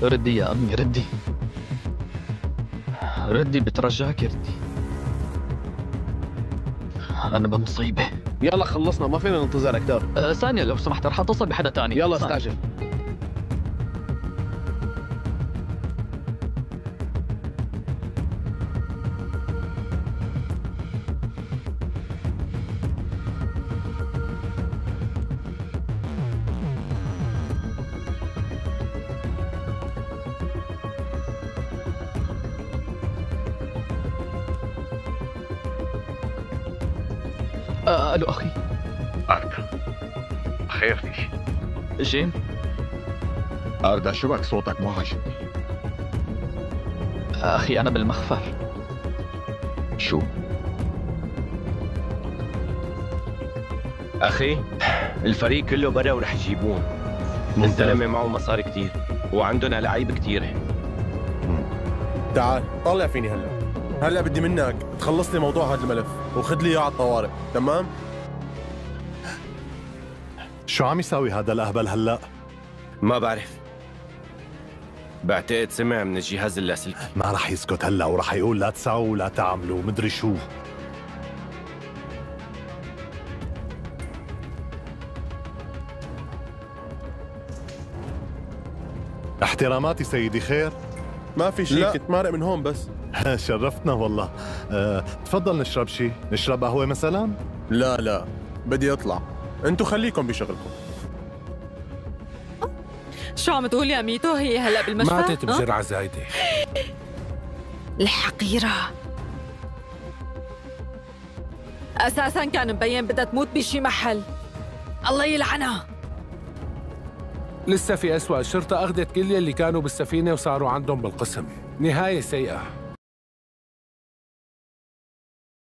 ردي يا أمي ردي، ردي بترجاك ردي، أنا بمصيبة. يلا خلصنا، ما فينا ننتظر أكتر. ثانية لو سمحت، رح أتصل بحدا تاني. يلا ثانية. استعجل. ألو أخي. أردا، خير في شيء؟ جيم. أردا شو بك؟ صوتك مو عاجبني. أخي أنا بالمخفر. شو؟ أخي الفريق كله برا ورح يجيبوه. الزلمة معه مصاري كتير وعندنا لعيب كتير. تعال طلع فيني هلا بدي منك تخلص لي موضوع هذا الملف وخذ لي اياه على الطوارئ، تمام؟ شو عم يساوي هذا الأهبل هلأ؟ ما بعرف، بعتقد سمع من الجهاز اللاسلكي. ما رح يسكت هلأ ورح يقول لا تساووا ولا تعملوا مدري شو. احتراماتي سيدي، خير؟ ما في شيء، كنت مارق من هون بس. شرفتنا والله. تفضل نشرب شيء، نشرب قهوة مثلا؟ لا بدي اطلع، انتوا خليكم بشغلكم. شو عم تقول يا ميتو؟ هي هلا بالمشفى؟ ماتت بجرعة زايدة. الحقيرة أساساً كان مبين بدها تموت بشي محل، الله يلعنها. لسه في أسوأ، الشرطة أخذت كل اللي كانوا بالسفينة وصاروا عندهم بالقسم. نهاية سيئة.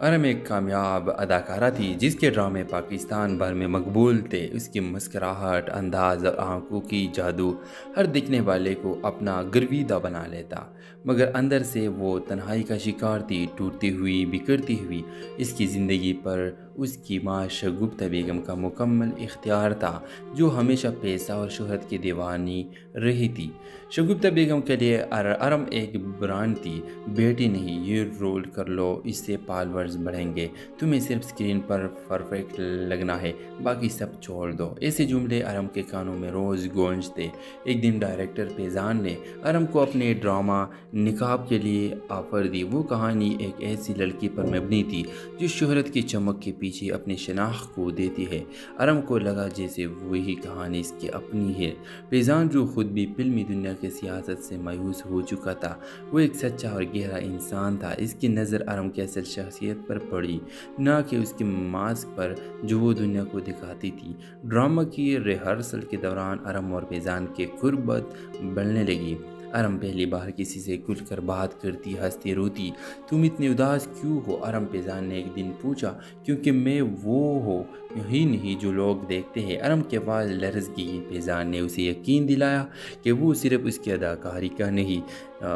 ارم ایک کامیاب اداکارہ تھی جس کے ڈرامے پاکستان بھر میں مقبول تھے۔ اس کی مسکراہٹ، انداز اور آنکھوں کی جادو ہر دیکھنے والے کو اپنا گرویدہ بنا لیتا، مگر اندر سے وہ تنہائی کا شکار تھی، ٹوٹتی ہوئی، بکھرتی ہوئی۔ اس کی زندگی پر اس کی ماں شگفتہ بیگم کا مکمل اختیار تھا، جو ہمیشہ پیسہ اور شہرت کی دیوانی رہی تھی۔ شگفتہ بیگم کے لیے ارم ایک برانڈ تھی۔ بیٹی نہیں، یہ رول کر لو، اس سے فالورز بڑھیں گے، تمہیں صرف سکرین پر پرفیکٹ لگنا ہے، باقی سب چھوڑ دو۔ ایسے جملے ارم کے کانوں میں روز گونجتے۔ ایک دن ڈائریکٹر فیضان نے ارم کو اپنے ڈرامہ نقاب کے لیے آفر دی۔ وہ کہانی ایک ایسی لڑکی پر مبنی تھی جو شہرت کی چمک کے پیچھے اپنی شناخت کو دیتی ہے۔ ارم کو لگا جیسے وہی کہانی اس کی اپنی ہے۔ فیضان جو خود بھی فلمی دنیا کی سیاست سے مایوس ہو چکا تھا، وہ ایک سچا اور گہرا انسان تھا۔ اس کی نظر ارم کی اصل شخصیت پر پڑی، نہ کہ اس کے ماسک پر جو وہ دنیا کو دکھاتی تھی۔ ڈرامہ کی ریہرسل کے دوران ارم اور فیضان کی قربت بڑھنے لگی۔ ارم پہلی بار کسی سے کھل کر بات کرتی، ہنستی، روتی۔ تم اتنے اداس کیوں ہو؟ ارم فیضان نے ایک دن پوچھا۔ کیونکہ میں وہ ہوں ہی نہیں جو لوگ دیکھتے ہیں۔ ارم کے آواز لرز گئی۔ فیضان نے اسے یقین دلایا کہ وہ صرف اس کی اداکاری کا نہیں،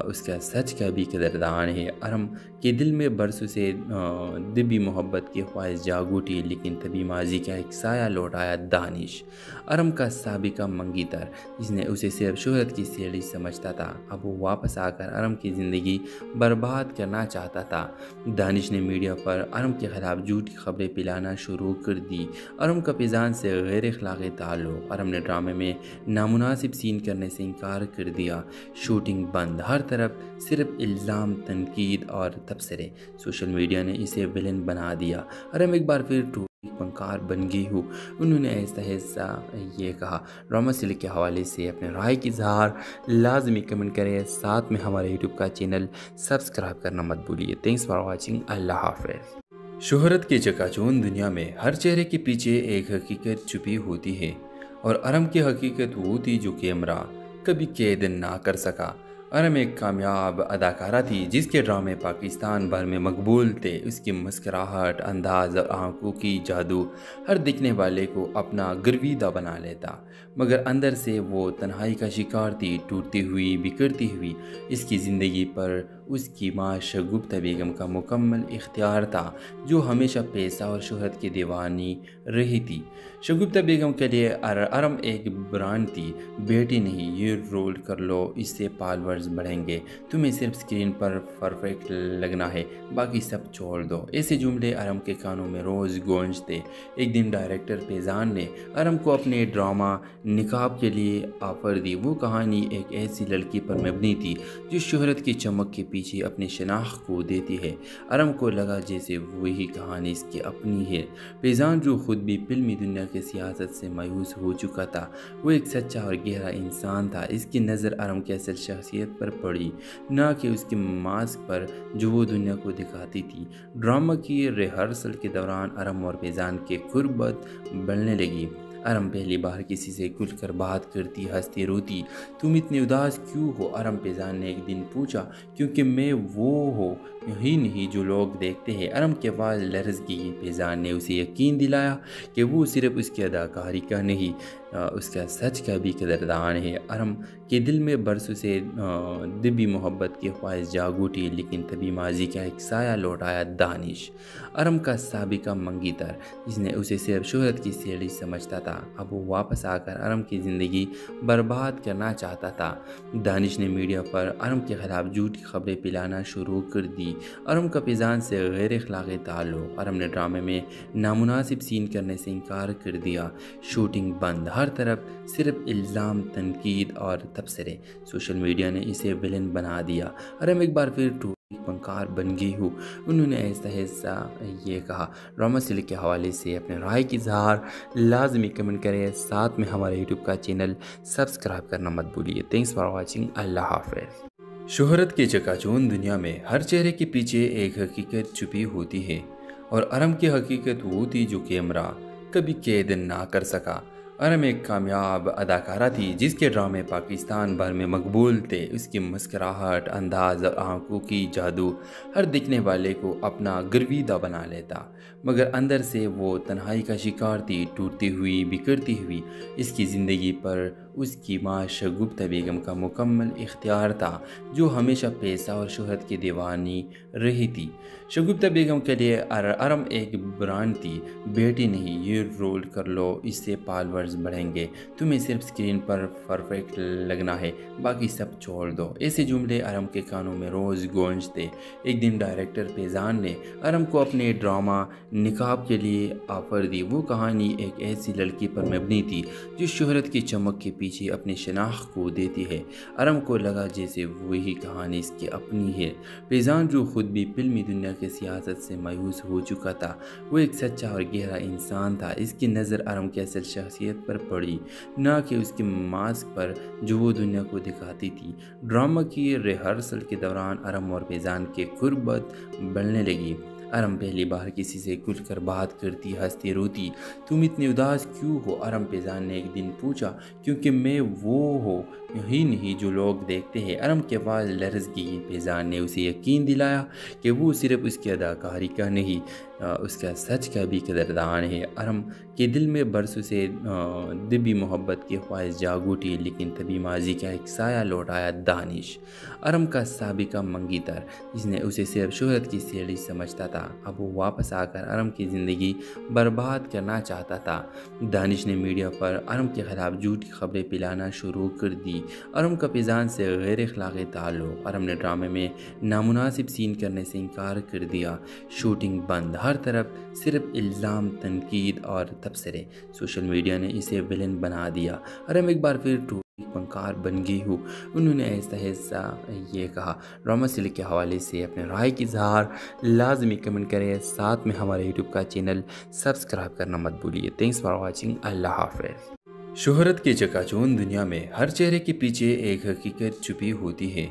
اس کا سچ کا بھی قدردان ہے۔ ارم کے دل میں برسوں سے دبی محبت کی خواہش جاگ اٹھی، لیکن تبھی ماضی کا ایک سایہ لوٹ آیا۔ دانش، ارم کا سابقہ منگی تر، جس نے اسے صرف شہرت کی سیڑھی سمجھتا تھا، اب وہ واپس آ کر ارم کی زندگی برباد کرنا چاہتا تھا۔ دانش نے میڈیا پر ارم کے خلاف جھوٹی خبریں پھیلانا شروع کر دی۔ ارم کا فیضان سے غیر اخلاقی تعلق۔ ارم نے ڈرامے میں نامناسب سین کرنے سے انکار کر دیا۔ شوٹنگ بند، ہر طرف صرف الزام، تنقید اور تبصرے۔ سوشل میڈیا نے اسے ویلن بنا دیا۔ ارم ایک بار پھر فنکار بن گئی ہوں، انہوں نے ایسا یہ کہا۔ ڈرامہ سیریل کے حوالے سے اپنے رائے کی اظہار لازمی کمنٹ کریں، ساتھ میں ہمارے یوٹیوب کا چینل سبسکرائب کرنا مت بھولیے۔ تھینکس فار واچنگ، اللہ حافظ۔ شہرت کے چکاچوند دنیا میں ہر چہرے کے پیچھے ایک حقیقت چھپی ہوتی ہے، اور ارم کی حقیقت وہ تھی جو کیمرہ کبھی قید نہ کر سکا۔ ارم ایک کامیاب اداکارہ تھی جس کے ڈرامے پاکستان بھر میں مقبول تھے۔ اس کی مسکراہٹ، انداز اور آنکھوں کی جادو ہر دیکھنے والے کو اپنا گرویدہ بنا لیتا، مگر اندر سے وہ تنہائی کا شکار تھی، ٹوٹتی ہوئی، بکھرتی ہوئی۔ اس کی زندگی پر اس کی ماں شگفتہ بیگم کا مکمل اختیار تھا، جو ہمیشہ پیسہ اور شہرت کی دیوانی رہی تھی۔ شگفتہ بیگم کے لیے ارم ایک برانڈ تھی۔ بیٹی نہیں، یہ رول کر لو، اس سے فالورز بڑھیں گے، تمہیں صرف سکرین پر پرفیکٹ لگنا ہے، باقی سب چھوڑ دو۔ ایسے جملے ارم کے کانوں میں روز گونجتے۔ ایک دن ڈائریکٹر فیضان نے ارم کو اپنے ڈرامہ نقاب کے لیے آفر دی۔ وہ کہانی ایک ایسی لڑکی پر مبنی تھی جو شہرت کی چمک کے پیچھے اپنی شناخت کو دیتی ہے۔ ارم کو لگا جیسے وہی کہانی اس کی اپنی ہے۔ فیضان جو خود بھی فلمی دنیا کی سیاست سے مایوس ہو چکا تھا، وہ ایک سچا اور گہرا انسان تھا۔ اس کی نظر ارم کی اصل شخصیت پر پڑی، نہ کہ اس کے ماسک پر جو وہ دنیا کو دکھاتی تھی۔ ڈرامہ کی ریہرسل کے دوران ارم اور فیضان کی قربت بڑھنے لگی۔ ارم پہلی بار کسی سے کھل کر بات کرتی، ہنستی، روتی۔ تم اتنے اداس کیوں ہو؟ ارم فیضان نے ایک دن پوچھا۔ کیونکہ میں وہ ہوں ہی نہیں جو لوگ دیکھتے ہیں۔ ارم کی آواز لرز گئی۔ فیضان نے اسے یقین دلایا کہ وہ صرف اس کی اداکاری کا نہیں، اس کا سچ کا بھی قدردان ہے۔ ارم کے دل میں برسوں سے دبی محبت کی خواہش جاگ اٹھی، لیکن تبھی ماضی کا ایک سایہ لوٹ آیا۔ دانش، ارم کا سابقہ منگی تر، جس نے اسے صرف شہرت کی سیڑھی سمجھتا تھا، اب وہ واپس آ کر ارم کی زندگی برباد کرنا چاہتا تھا۔ دانش نے میڈیا پر ارم کے خلاف جھوٹی خبریں پھیلانا شروع کر دی۔ ارم کا فیضان سے غیر اخلاقی تعلق۔ ارم نے ڈرامے میں نامناسب سین کرنے سے انکار کر دیا۔ شوٹنگ بند، ہر طرف صرف الزام، تنقید اور تبصرے۔ سوشل میڈیا نے اسے ویلن بنا دیا۔ ارم ایک بار پھر فنکار بن گئی ہوں، انہوں نے ایسا یہ کہا۔ ڈرامہ سیریل کے حوالے سے اپنے رائے کی اظہار لازمی کمنٹ کریں، ساتھ میں ہمارے یوٹیوب کا چینل سبسکرائب کرنا مت بھولیے۔ تھینکس فار واچنگ، اللہ حافظ۔ شہرت کے چکاچوند دنیا میں ہر چہرے کے پیچھے ایک حقیقت چھپی ہوتی ہے، اور ارم کی حقیقت وہ تھی جو کیمرہ کبھی قید نہ کر سکا۔ ارم ایک کامیاب اداکارہ تھی جس کے ڈرامے پاکستان بھر میں مقبول تھے۔ اس کی مسکراہٹ، انداز اور آنکھوں کی جادو ہر دیکھنے والے کو اپنا گرویدہ بنا لیتا، مگر اندر سے وہ تنہائی کا شکار تھی، ٹوٹتی ہوئی، بکھرتی ہوئی۔ اس کی زندگی پر اس کی ماں شگفتہ بیگم کا مکمل اختیار تھا، جو ہمیشہ پیسہ اور شہرت کی دیوانی رہی تھی۔ شگفتہ بیگم کے لیے ارم ایک برانڈ تھی۔ بیٹی نہیں، یہ رول کر لو، اس سے فالورز بڑھیں گے، تمہیں صرف سکرین پر پرفیکٹ لگنا ہے، باقی سب چھوڑ دو۔ ایسے جملے ارم کے کانوں میں روز گونجتے۔ ایک دن ڈائریکٹر فیضان نے ارم کو اپنے ڈرامہ نقاب کے لیے آفر دی۔ وہ کہانی ایک ایسی لڑکی پر مبنی تھی جو شہرت کی چمک کے پیچھے اپنی شناخت کو دیتی ہے۔ ارم کو لگا جیسے وہی کہانی اس کی اپنی ہے۔ فیضان جو خود بھی فلمی دنیا کی سیاست سے مایوس ہو چکا تھا، وہ ایک سچا اور گہرا انسان تھا۔ اس کی نظر ارم کی اصل شخصیت پر پڑی، نہ کہ اس کے ماسک پر جو وہ دنیا کو دکھاتی تھی۔ ڈرامہ کی ریہرسل کے دوران ارم اور فیضان کی قربت بڑھنے لگی۔ ارم پہلی بار کسی سے کھل کر بات کرتی، ہنستی، روتی۔ تم اتنے اداس کیوں ہو؟ ارم فیضان نے ایک دن پوچھا۔ کیونکہ میں وہ ہوں ہی نہیں جو لوگ دیکھتے ہیں۔ ارم کے آواز لرز گئی۔ فیضان نے اسے یقین دلایا کہ وہ صرف اس کی اداکاری کا نہیں، اس کا سچ کا بھی قدردان ہے۔ ارم کے دل میں برسوں سے دبی محبت کی خواہش جاگ اٹھی، لیکن تبھی ماضی کا ایک سایہ لوٹ آیا، دانش، ارم کا سابقہ منگی تر، جس نے اسے صرف شہرت کی سیڑھی سمجھتا تھا۔ اب وہ واپس آ کر ارم کی زندگی برباد کرنا چاہتا تھا۔ دانش نے میڈیا پر ارم کے خلاف جھوٹی خبریں پھیلانا شروع کر دی۔ ارم کا فیضان سے غیر اخلاقی تعلق۔ ارم نے ڈرامے میں نامناسب سین کرنے سے انکار کر دیا۔ شوٹنگ بند، ہر طرف صرف الزام، تنقید اور تبصرے۔ سوشل میڈیا نے اسے ویلن بنا دیا۔ ارم ایک بار پھر فنکار بن گئی ہوں، انہوں نے ایسا یہ کہا۔ ڈرامہ سلک کے حوالے سے اپنے رائے کی اظہار لازمی کمنٹ کریں، ساتھ میں ہمارے یوٹیوب کا چینل سبسکرائب کرنا مت بھولیے۔ تھینکس فار واچنگ، اللہ حافظ۔ شہرت کے چکا چوند دنیا میں ہر چہرے کے پیچھے ایک حقیقت چھپی ہوتی ہے،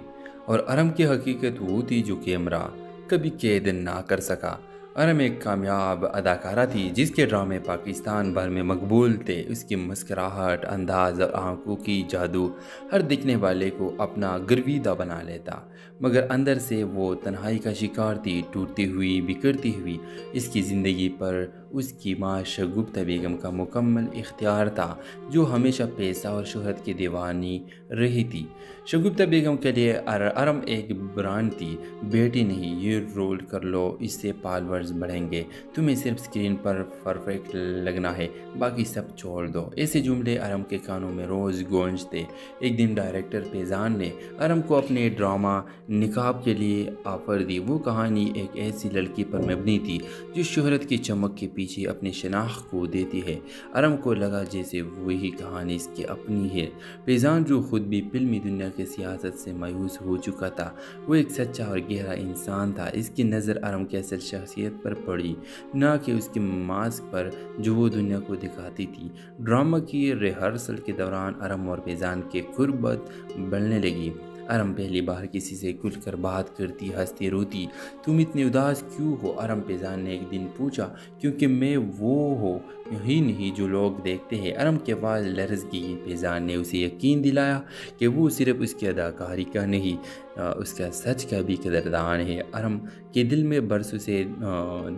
اور ارم کی حقیقت وہ تھی جو کیمرہ کبھی قید نہ کر سکا۔ ارم ایک کامیاب اداکارہ تھی جس کے ڈرامے پاکستان بھر میں مقبول تھے۔ اس کی مسکراہٹ، انداز اور آنکھوں کی جادو ہر دیکھنے والے کو اپنا گرویدہ بنا لیتا، مگر اندر سے وہ تنہائی کا شکار تھی، ٹوٹتی ہوئی، بکھرتی ہوئی۔ اس کی زندگی پر اس کی ماں شگفتہ بیگم کا مکمل اختیار تھا، جو ہمیشہ پیسہ اور شہرت کی دیوانی رہی تھی۔ شگفتہ بیگم کے لیے ارم ایک برانڈ تھی۔ بیٹی نہیں، یہ رول کر لو، اس سے فالورز بڑھیں گے، تمہیں صرف سکرین پر پرفیکٹ لگنا ہے، باقی سب چھوڑ دو۔ ایسے جملے ارم کے کانوں میں روز گونجتے۔ ایک دن ڈائریکٹر فیضان نے ارم کو اپنے ڈرامہ نقاب کے لیے آفر دی۔ وہ کہانی ایک ایسی لڑکی پر مبنی تھی جو شہرت کی چمک کے پیچھے اپنی شناخت کو دیتی ہے۔ ارم کو لگا جیسے وہی کہانی اس کی اپنی ہے۔ فیضان جو خود بھی فلمی دنیا کی سیاست سے مایوس ہو چکا تھا، وہ ایک سچا اور گہرا انسان تھا۔ اس کی نظر ارم کی اصل شخصیت پر پڑی، نہ کہ اس کے ماسک پر جو وہ دنیا کو دکھاتی تھی۔ ڈرامہ کی ریہرسل کے دوران ارم اور فیضان کی قربت بڑھنے لگی۔ ارم پہلی بار کسی سے کھل کر بات کرتی، ہنستی، روتی۔ تم اتنے اداس کیوں ہو؟ ارم فیضان نے ایک دن پوچھا۔ کیونکہ میں وہ ہوں ہی نہیں جو لوگ دیکھتے ہیں۔ ارم کی آواز لرز گئی۔ فیضان نے اسے یقین دلایا کہ وہ صرف اس کی اداکاری کا نہیں، اس کا سچ کا بھی قدردان ہے۔ ارم کے دل میں برسوں سے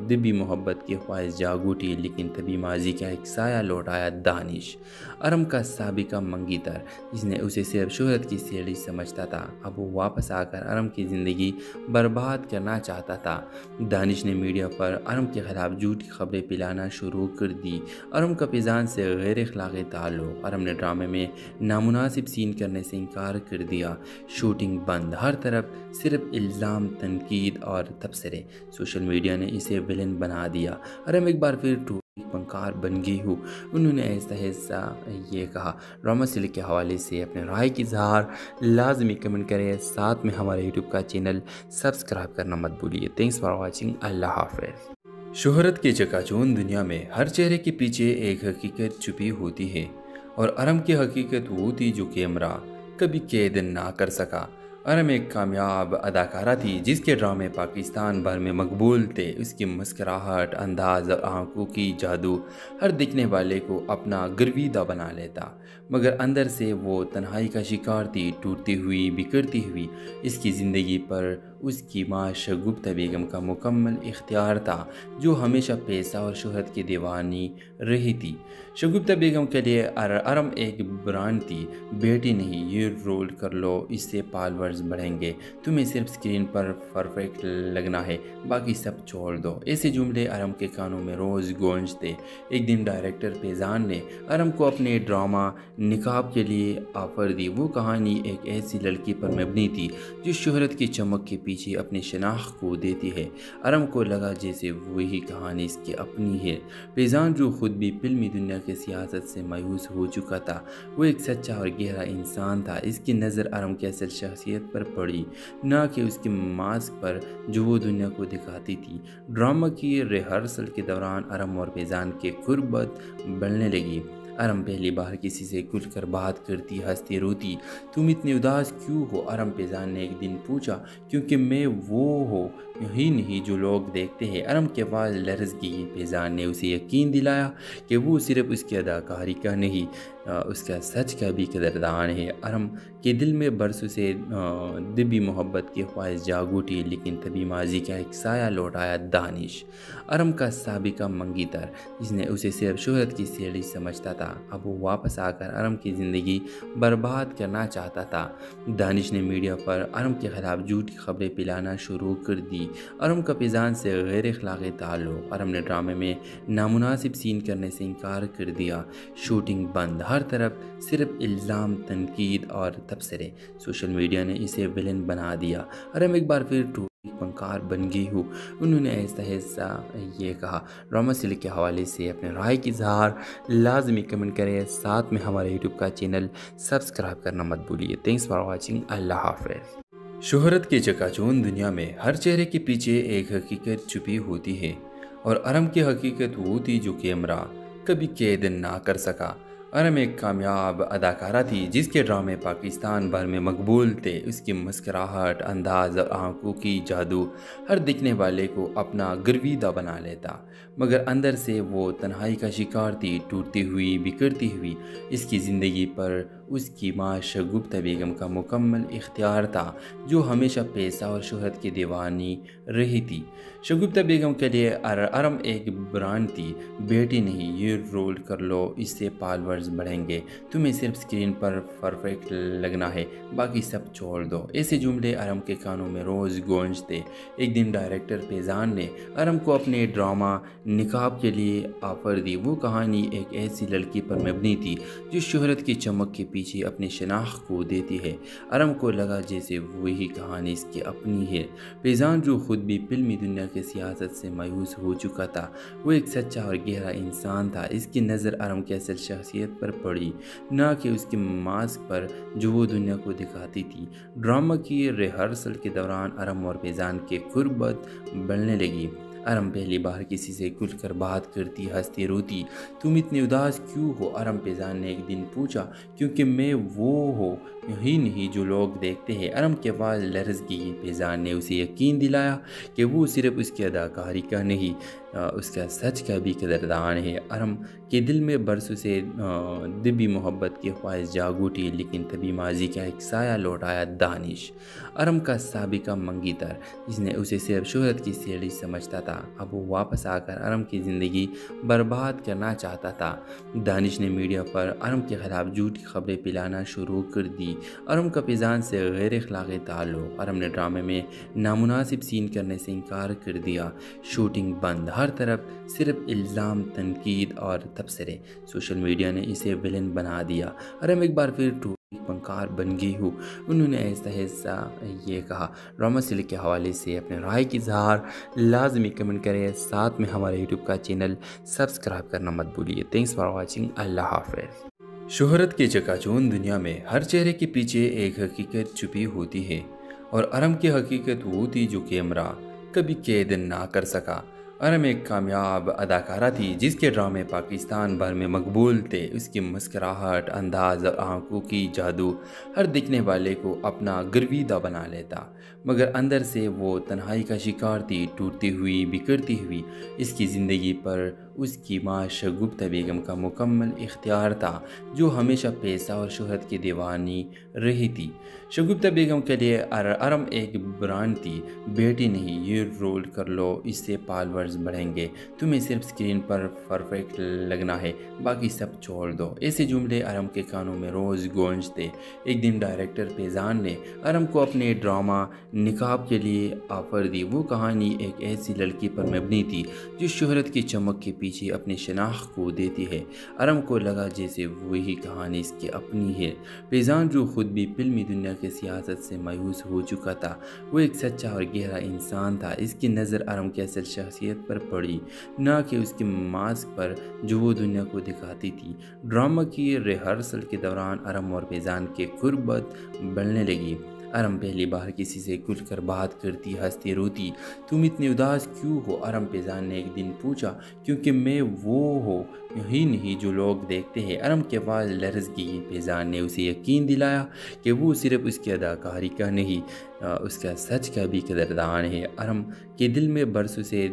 دبی محبت کی خواہش جاگ اٹھی، لیکن تبھی ماضی کا ایک سایہ لوٹ آیا، دانش، ارم کا سابقہ منگی تر، جس نے اسے صرف شہرت کی سیڑھی سمجھتا تھا۔ اب وہ واپس آ کر ارم کی زندگی برباد کرنا چاہتا تھا۔ دانش نے میڈیا پر ارم کے خلاف جھوٹی خبریں پھیلانا شروع کر دی۔ ارم کا فیضان سے غیر اخلاقی تعلق۔ ارم نے ڈرامے میں نامناسب سین کرنے سے انکار کر دیا۔ شوٹنگ بند، ہر طرف صرف الزام، تنقید اور تبصرے۔ سوشل میڈیا نے اسے ویلن بنا دیا۔ ارم ایک بار پھر فنکار بن گئی ہوں، انہوں نے ایسا یہ کہا۔ ڈرامہ سلک کے حوالے سے اپنے رائے کی اظہار لازمی کمنٹ کریں، ساتھ میں ہمارے یوٹیوب کا چینل سبسکرائب کرنا مت بھولیے۔ تھینکس فار واچنگ، اللہ حافظ۔ شہرت کے چکا چوند دنیا میں ہر چہرے کے پیچھے ایک حقیقت چھپی ہوتی ہے، اور ارم کی حقیقت وہ تھی جو کیمرہ کبھی قید نہ کر سکا۔ ارم ایک کامیاب اداکارہ تھی جس کے ڈرامے پاکستان بھر میں مقبول تھے۔ اس کی مسکراہٹ، انداز اور آنکھوں کی جادو ہر دیکھنے والے کو اپنا گرویدہ بنا لیتا، مگر اندر سے وہ تنہائی کا شکار تھی، ٹوٹتی ہوئی، بکھرتی ہوئی۔ اس کی زندگی پر اس کی ماں شگفتہ بیگم کا مکمل اختیار تھا، جو ہمیشہ پیسہ اور شہرت کی دیوانی رہی تھی۔ شگفتہ بیگم کے لیے ارم ایک برانڈ تھی۔ بیٹی نہیں، یہ رول کر لو، اس سے فالورز بڑھیں گے، تمہیں صرف سکرین پر پرفیکٹ لگنا ہے، باقی سب چھوڑ دو۔ ایسے جملے ارم کے کانوں میں روز گونجتے۔ ایک دن ڈائریکٹر فیضان نے ارم کو اپنے ڈرامہ نقاب کے لیے آفر دی۔ وہ کہانی ایک ایسی لڑکی پر مبنی تھی جو شہرت کی چمک کے پیچھے اپنی شناخت کو دیتی ہے۔ ارم کو لگا جیسے وہی کہانی اس کی اپنی ہے۔ فیضان جو خود بھی فلمی دنیا کی سیاست سے مایوس ہو چکا تھا، وہ ایک سچا اور گہرا انسان تھا۔ اس کی نظر ارم کی اصل شخصیت پر پڑی، نہ کہ اس کے ماسک پر جو وہ دنیا کو دکھاتی تھی۔ ڈرامہ کی ریہرسل کے دوران ارم اور فیضان کی قربت بڑھنے لگی۔ ارم پہلی بار کسی سے کھل کر بات کرتی، ہنستی، روتی۔ تم اتنے اداس کیوں ہو؟ ارم فیضان نے ایک دن پوچھا۔ کیونکہ میں وہ ہوں ہی نہیں جو لوگ دیکھتے ہیں۔ ارم کے آواز لرز گئی۔ فیضان نے اسے یقین دلایا کہ وہ صرف اس کی اداکاری کا نہیں، اس کا سچ کا بھی قدردان ہے۔ ارم کے دل میں برسوں سے دبی محبت کی خواہش جاگ اٹھی، لیکن تبھی ماضی کا ایک سایہ لوٹ آیا۔ دانش، ارم کا سابقہ منگی تر، جس نے اسے صرف شہرت کی سیڑھی سمجھتا تھا، اب وہ واپس آ کر ارم کی زندگی برباد کرنا چاہتا تھا۔ دانش نے میڈیا پر ارم کے خلاف جھوٹی خبریں پھیلانا شروع کر دی۔ ارم کا فیضان سے غیر اخلاقی تعلق۔ ارم نے ڈرامے میں نامناسب سین کرنے سے انکار کر دیا۔ شوٹنگ بند، ہر طرف صرف الزام، تنقید اور تبصرے۔ سوشل میڈیا نے اسے ویلن بنا دیا۔ ارم ایک بار پھر فنکار بن گئی ہوں، انہوں نے ایسا یہ کہا۔ ڈرامہ سیریل کے حوالے سے اپنے رائے کی اظہار لازمی کمنٹ کریں، ساتھ میں ہمارے یوٹیوب کا چینل سبسکرائب کرنا مت بھولیے۔ تھینکس فار واچنگ، اللہ حافظ۔ شہرت کے چکاچوند دنیا میں ہر چہرے کے پیچھے ایک حقیقت چھپی ہوتی ہے، اور ارم کی حقیقت وہ تھی جو کیمرہ کبھی قید نہ کر سکا۔ ارم ایک کامیاب اداکارہ تھی جس کے ڈرامے پاکستان بھر میں مقبول تھے۔ اس کی مسکراہٹ، انداز اور آنکھوں کی جادو ہر دیکھنے والے کو اپنا گرویدہ بنا لیتا، مگر اندر سے وہ تنہائی کا شکار تھی، ٹوٹتی ہوئی، بکھرتی ہوئی۔ اس کی زندگی پر اس کی ماں شگفتہ بیگم کا مکمل اختیار تھا، جو ہمیشہ پیسہ اور شہرت کی دیوانی رہی تھی۔ شگفتہ بیگم کے لیے ارم ایک برانڈ تھی۔ بیٹی نہیں، یہ رول کر لو، اس سے فالورز بڑھیں گے، تمہیں صرف سکرین پر پرفیکٹ لگنا ہے، باقی سب چھوڑ دو۔ ایسے جملے ارم کے کانوں میں روز گونجتے۔ ایک دن ڈائریکٹر فیضان نے ارم کو اپنے ڈرامہ نقاب کے لیے آفر دی۔ وہ کہانی ایک ایسی لڑکی پر مبنی تھی جو شہرت کی چمک کے پیچھے اپنی شناخت کو دیتی ہے۔ ارم کو لگا جیسے وہی کہانی اس کی اپنی ہے۔ فیضان جو خود بھی فلمی دنیا کی سیاست سے مایوس ہو چکا تھا، وہ ایک سچا اور گہرا انسان تھا۔ اس کی نظر ارم کی اصل شخصیت پر پڑی، نہ کہ اس کے ماسک پر جو وہ دنیا کو دکھاتی تھی۔ ڈرامہ کی ریہرسل کے دوران ارم اور فیضان کی قربت بڑھنے لگی۔ ارم پہلی بار کسی سے کھل کر بات کرتی، ہنستی، روتی۔ تم اتنے اداس کیوں ہو؟ ارم فیضان نے ایک دن پوچھا۔ کیونکہ میں وہ ہوں ہی نہیں جو لوگ دیکھتے ہیں۔ ارم کی آواز لرز گئی۔ فیضان نے اسے یقین دلایا کہ وہ صرف اس کی اداکاری کا نہیں، اس کا سچ کا بھی قدردان ہے۔ ارم کے دل میں برسوں سے دبی محبت کی خواہش جاگ اٹھی، لیکن تبھی ماضی کا ایک سایہ لوٹ آیا۔ دانش، ارم کا سابقہ منگی تر، جس نے اسے صرف شہرت کی سیڑھی سمجھتا تھا، اب وہ واپس آ کر ارم کی زندگی برباد کرنا چاہتا تھا۔ دانش نے میڈیا پر ارم کے خلاف جھوٹی خبریں پھیلانا شروع کر دی۔ ارم کا فیضان سے غیر اخلاقی تعلق۔ ارم نے ڈرامے میں نامناسب سین کرنے سے انکار کر دیا۔ شوٹنگ بند، ہر طرف صرف الزام، تنقید اور تبصرے۔ سوشل میڈیا نے اسے ویلن بنا دیا۔ ارم ایک بار پھر فنکار بن گئی ہوں، انہوں نے ایسا یہ کہا۔ ڈرامہ سیریل کے حوالے سے اپنے رائے کی اظہار لازمی کمنٹ کریں، ساتھ میں ہمارے یوٹیوب کا چینل سبسکرائب کرنا مت بھولیے۔ تھینکس فار واچنگ، اللہ حافظ۔ شہرت کے چکاچوند دنیا میں ہر چہرے کے پیچھے ایک حقیقت چھپی ہوتی ہے، اور ارم کی حقیقت وہ تھی جو کیمرہ کبھی قید نہ کر سکا۔ ارم ایک کامیاب اداکارہ تھی جس کے ڈرامے پاکستان بھر میں مقبول تھے۔ اس کی مسکراہٹ، انداز اور آنکھوں کی جادو ہر دیکھنے والے کو اپنا گرویدہ بنا لیتا، مگر اندر سے وہ تنہائی کا شکار تھی، ٹوٹتی ہوئی، بکھرتی ہوئی۔ اس کی زندگی پر اس کی ماں شگفتہ بیگم کا مکمل اختیار تھا، جو ہمیشہ پیسہ اور شہرت کی دیوانی رہی تھی۔ شگفتہ بیگم کے لیے ارم ایک برانڈ تھی۔ بیٹی نہیں، یہ رول کر لو، اس سے فالورز بڑھیں گے، تمہیں صرف سکرین پر پرفیکٹ لگنا ہے، باقی سب چھوڑ دو۔ ایسے جملے ارم کے کانوں میں روز گونجتے۔ ایک دن ڈائریکٹر فیضان نے ارم کو اپنے ڈرامہ نقاب کے لیے آفر دی۔ وہ کہانی ایک ایسی لڑکی پر مبنی تھی جو شہرت کی چمک کے پیچھے اپنی شناخت کو دیتی ہے۔ ارم کو لگا جیسے وہی کہانی اس کی اپنی ہے۔ فیضان جو خود بھی فلمی دنیا کی سیاست سے مایوس ہو چکا تھا، وہ ایک سچا اور گہرا انسان تھا۔ اس کی نظر ارم کی اصل شخصیت پر پڑی، نہ کہ اس کے ماسک پر جو وہ دنیا کو دکھاتی تھی۔ ڈرامہ کی ریہرسل کے دوران ارم اور فیضان کی قربت بڑھنے لگی۔ ارم پہلی بار کسی سے کھل کر بات کرتی، ہنستی، روتی۔ تم اتنے اداس کیوں ہو؟ ارم فیضان نے ایک دن پوچھا۔ کیونکہ میں وہ ہوں ہی نہیں جو لوگ دیکھتے ہیں۔ ارم کے آواز لرز گئی۔ فیضان نے اسے یقین دلایا کہ وہ صرف اس کی اداکاری کا نہیں، اس کا سچ کا بھی قدردان ہے۔ ارم کے دل میں برسوں سے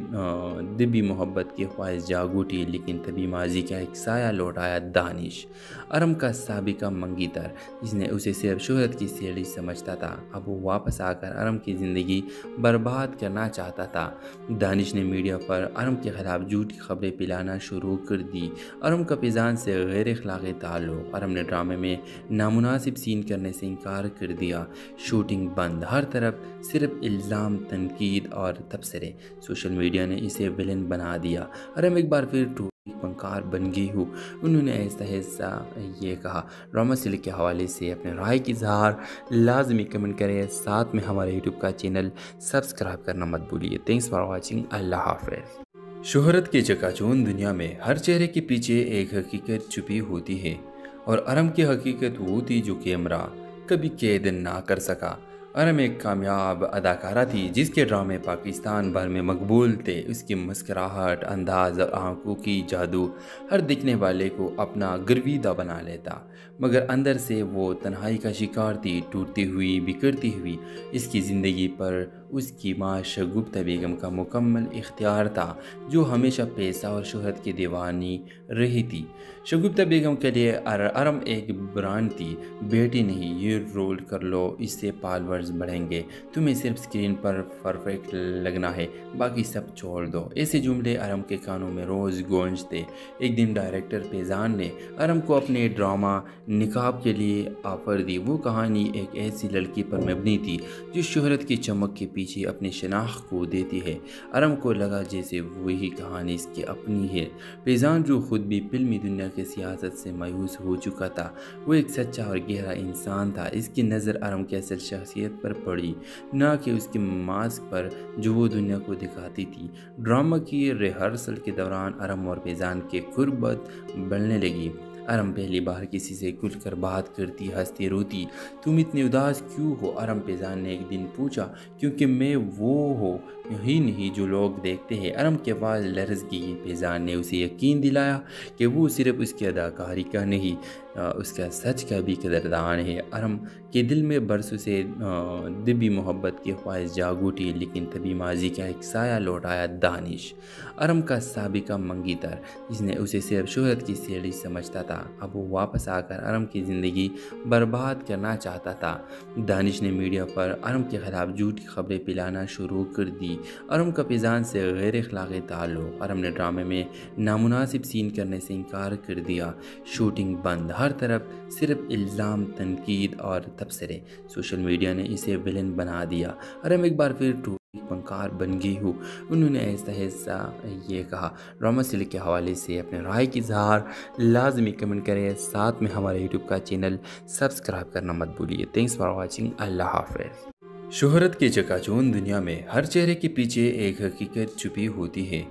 دبی محبت کی خواہش جاگ اٹھی، لیکن تبھی ماضی کا ایک سایہ لوٹ آیا، دانش، ارم کا سابقہ منگیتر، جس نے اسے صرف شہرت کی سیڑھی سمجھتا تھا۔ اب وہ واپس آ کر ارم کی زندگی برباد کرنا چاہتا تھا۔ دانش نے میڈیا پر ارم کے خلاف جھوٹی خبریں پھیلانا شروع کر دی۔ ارم کا فیضان سے غیر اخلاقی تعلق۔ ارم نے ڈرامے میں نامناسب سین کرنے سے انکار کر دیا۔ شوٹنگ بند، ہر طرف صرف الزام، تنقید اور تبصرے۔ سوشل میڈیا نے اسے ویلن بنا دیا۔ ارم ایک بار پھر فنکار بن گئی ہوں، انہوں نے ایسا یہ کہا۔ ڈرامہ سلک کے حوالے سے اپنے رائے کی اظہار لازمی کمنٹ کریں، ساتھ میں ہمارے یوٹیوب کا چینل سبسکرائب کرنا مت بھولیے۔ تھینکس فار واچنگ، اللہ حافظ۔ شہرت کے چکا چوند دنیا میں ہر چہرے کے پیچھے ایک حقیقت چھپی ہوتی ہے، اور ارم کی حقیقت وہ تھی جو کیمرہ کبھی قید نہ کر سکا۔ ارم ایک کامیاب اداکارہ تھی جس کے ڈرامے پاکستان بھر میں مقبول تھے۔ اس کی مسکراہٹ، انداز اور آنکھوں کی جادو ہر دیکھنے والے کو اپنا گرویدہ بنا لیتا، مگر اندر سے وہ تنہائی کا شکار تھی، ٹوٹتی ہوئی، بکھرتی ہوئی۔ اس کی زندگی پر اس کی ماں شگفتہ بیگم کا مکمل اختیار تھا، جو ہمیشہ پیسہ اور شہرت کی دیوانی رہی تھی۔ شگفتہ بیگم کے لیے ارم ایک برانڈ تھی۔ بیٹی نہیں، یہ رول کر لو، اس سے فالورز بڑھیں گے، تمہیں صرف سکرین پر پرفیکٹ لگنا ہے، باقی سب چھوڑ دو۔ ایسے جملے ارم کے کانوں میں روز گونجتے۔ ایک دن ڈائریکٹر فیضان نے ارم کو اپنے ڈرامہ نقاب کے لیے آفر دی۔ وہ کہانی ایک ایسی لڑکی پر مبنی تھی جو شہرت کی چمک کے پیچھے اپنی شناخت کو دیتی ہے۔ ارم کو لگا جیسے وہی کہانی اس کی اپنی ہے۔ فیضان جو خود بھی فلمی دنیا کی سیاست سے مایوس ہو چکا تھا، وہ ایک سچا اور گہرا انسان تھا۔ اس کی نظر ارم کی اصل شخصیت پر پڑی، نہ کہ اس کے ماسک پر جو وہ دنیا کو دکھاتی تھی۔ ڈرامہ کی ریہرسل کے دوران ارم اور فیضان کی قربت بڑھنے لگی۔ ارم پہلی بار کسی سے کھل کر بات کرتی، ہنستی، روتی۔ تم اتنے اداس کیوں ہو؟ ارم فیضان نے ایک دن پوچھا۔ کیونکہ میں وہ ہوں ہی نہیں جو لوگ دیکھتے ہیں۔ ارم کی آواز لرز گئی۔ فیضان نے اسے یقین دلایا کہ وہ صرف اس کی اداکاری کا نہیں، اس کا سچ کا بھی قدردان ہے۔ ارم کے دل میں برسوں سے دبی محبت کی خواہش جاگ اٹھی، لیکن تبھی ماضی کا ایک سایہ لوٹ آیا، دانش، ارم کا سابقہ منگیتر، جس نے اسے صرف شہرت کی سیڑھی سمجھتا تھا۔ اب وہ واپس آ کر ارم کی زندگی برباد کرنا چاہتا تھا۔ دانش نے میڈیا پر ارم کے خلاف جھوٹی خبریں پھیلانا شروع کر دی۔ ارم کا فیضان سے غیر اخلاقی تعلق۔ ارم نے ڈرامے میں نامناسب سین کرنے سے انکار کر دیا۔ شوٹنگ بند، ہر طرف صرف الزام، تنقید اور تبصرے۔ سوشل میڈیا نے اسے ویلن بنا دیا۔ ارم ایک بار پھر فنکار بن گئی ہوں، انہوں نے ایسا یہ کہا۔ ڈرامہ سلک کے حوالے سے اپنے رائے کی اظہار لازمی کمنٹ کریں، ساتھ میں ہمارے یوٹیوب کا چینل سبسکرائب کرنا مت بھولیے۔ تھینکس فار واچنگ، اللہ حافظ۔ شہرت کے چکا چوند دنیا میں ہر چہرے کے پیچھے ایک حقیقت چھپی ہوتی ہے،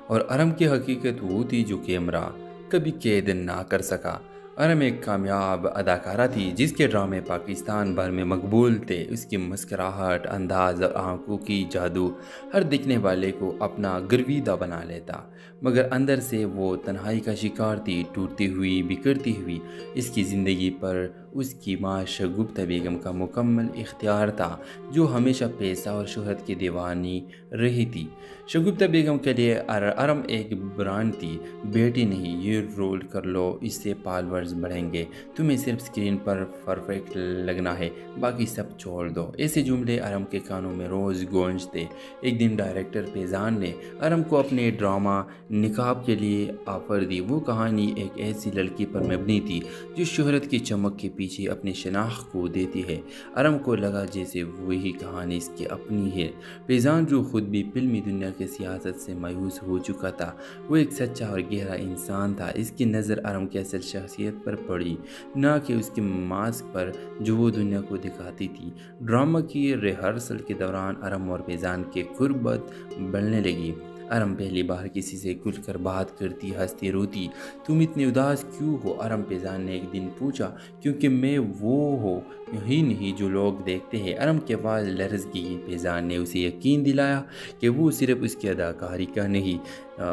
اور ارم کی حقیقت وہ تھی جو کیمرہ کبھی قید نہ کر سکا۔ ارم ایک کامیاب اداکارہ تھی جس کے ڈرامے پاکستان بھر میں مقبول تھے۔ اس کی مسکراہٹ، انداز اور آنکھوں کی جادو ہر دیکھنے والے کو اپنا گرویدہ بنا لیتا، مگر اندر سے وہ تنہائی کا شکار تھی، ٹوٹتی ہوئی، بکھرتی ہوئی۔ اس کی زندگی پر اس کی ماں شگفتہ بیگم کا مکمل اختیار تھا، جو ہمیشہ پیسہ اور شہرت کی دیوانی رہی تھی۔ شگفتہ بیگم کے لیے ارم ایک برانڈ تھی۔ بیٹی نہیں، یہ رول کر لو، اس سے فالورز بڑھیں گے، تمہیں صرف سکرین پر پرفیکٹ لگنا ہے، باقی سب چھوڑ دو۔ ایسے جملے ارم کے کانوں میں روز گونجتے۔ ایک دن ڈائریکٹر فیضان نے ارم کو اپنے ڈرامہ نقاب کے لیے آفر دی۔ وہ کہانی ایک ایسی لڑکی پر مبنی تھی جو شہرت کی چمک کے پیچھے اپنی شناخت کو دیتی ہے۔ ارم کو لگا جیسے وہی کہانی اس کی اپنی ہے۔ فیضان جو خود بھی فلمی دنیا کی سیاست سے مایوس ہو چکا تھا، وہ ایک سچا اور گہرا انسان تھا۔ اس کی نظر ارم کی اصل شخصیت پر پڑی، نہ کہ اس کے ماسک پر جو وہ دنیا کو دکھاتی تھی۔ ڈرامہ کی ریہرسل کے دوران ارم اور فیضان کی قربت بڑھنے لگی۔ ارم پہلی بار کسی سے کھل کر بات کرتی، ہنستی، روتی۔ تم اتنے اداس کیوں ہو؟ ارم فیضان نے ایک دن پوچھا۔ کیونکہ میں وہ ہوں ہی نہیں جو لوگ دیکھتے ہیں۔ ارم کے آواز لرز گئی۔ فیضان نے اسے یقین دلایا کہ وہ صرف اس کی اداکاری کا نہیں،